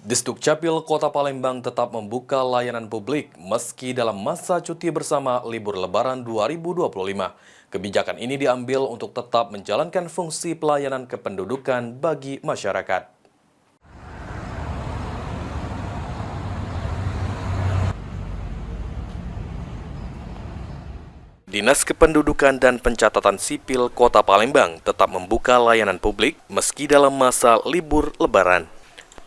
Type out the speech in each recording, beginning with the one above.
Disdukcapil Kota Palembang tetap membuka layanan publik meski dalam masa cuti bersama libur Lebaran 2025. Kebijakan ini diambil untuk tetap menjalankan fungsi pelayanan kependudukan bagi masyarakat. Dinas Kependudukan dan Pencatatan Sipil Kota Palembang tetap membuka layanan publik meski dalam masa libur Lebaran.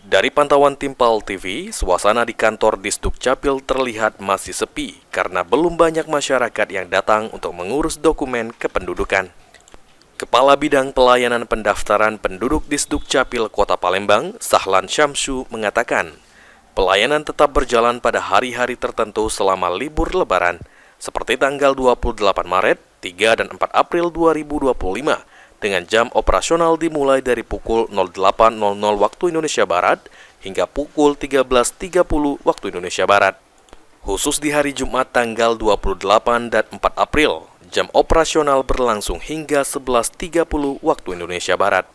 Dari pantauan tim PAL TV, suasana di kantor Disdukcapil terlihat masih sepi karena belum banyak masyarakat yang datang untuk mengurus dokumen kependudukan. Kepala Bidang Pelayanan Pendaftaran Penduduk Disdukcapil Kota Palembang, Sahlan Syamsu, mengatakan, pelayanan tetap berjalan pada hari-hari tertentu selama libur Lebaran, seperti tanggal 28 Maret, 3 dan 4 April 2025, dengan jam operasional dimulai dari pukul 08.00 waktu Indonesia Barat hingga pukul 13.30 waktu Indonesia Barat. Khusus di hari Jumat tanggal 28 dan 4 April, jam operasional berlangsung hingga 11.30 waktu Indonesia Barat.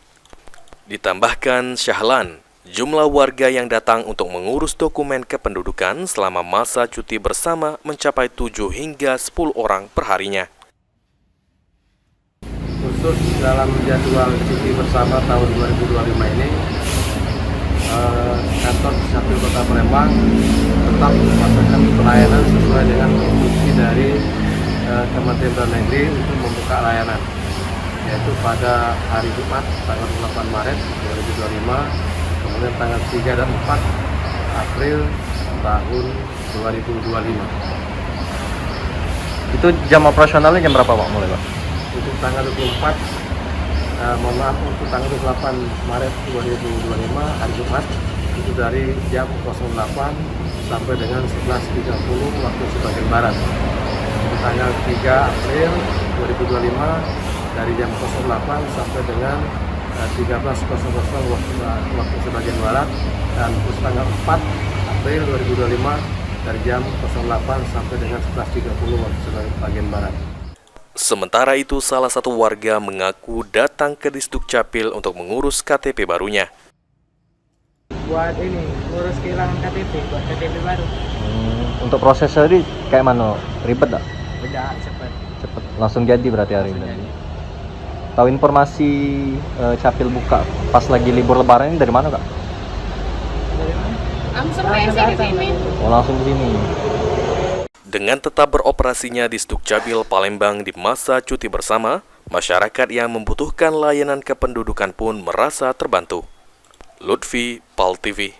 Ditambahkan Syahlan, jumlah warga yang datang untuk mengurus dokumen kependudukan selama masa cuti bersama mencapai 7 hingga 10 orang perharinya. Khusus dalam jadwal cuti bersama tahun 2025 ini, kantor Disdukcapil Kota Palembang tetap melakukan pelayanan sesuai dengan instruksi dari Kementerian Dalam Negeri untuk membuka layanan, yaitu pada hari Jumat tanggal 8 Maret 2025, kemudian tanggal 3 dan 4 April tahun 2025. Itu jam operasionalnya jam berapa Pak mulai Pak? Untuk tanggal 24, untuk tanggal 28 Maret 2025 hari Jumat itu dari jam 08 sampai dengan 11.30 waktu sebagian barat. Untuk tanggal 3 April 2025 dari jam 08 sampai dengan 13.00 waktu sebagian barat, dan terus tanggal 4 April 2025 dari jam 08 sampai dengan 11.30 waktu sebagian barat. Sementara itu, salah satu warga mengaku datang ke Disdukcapil untuk mengurus KTP barunya. Buat ini, ngurus kehilangan KTP, buat KTP baru. Untuk proses tadi kayak mana? Ribet tak? Beda, cepat. Cepet, langsung jadi berarti hari ini. Jadi. Tahu informasi Capil buka pas lagi libur Lebaran ini dari mana Kak? Dari mana? Langsung PSI ke sini. Oh langsung ke sini. Dengan tetap beroperasinya Disdukcapil Palembang di masa cuti bersama, masyarakat yang membutuhkan layanan kependudukan pun merasa terbantu. Lutfi, PAL TV.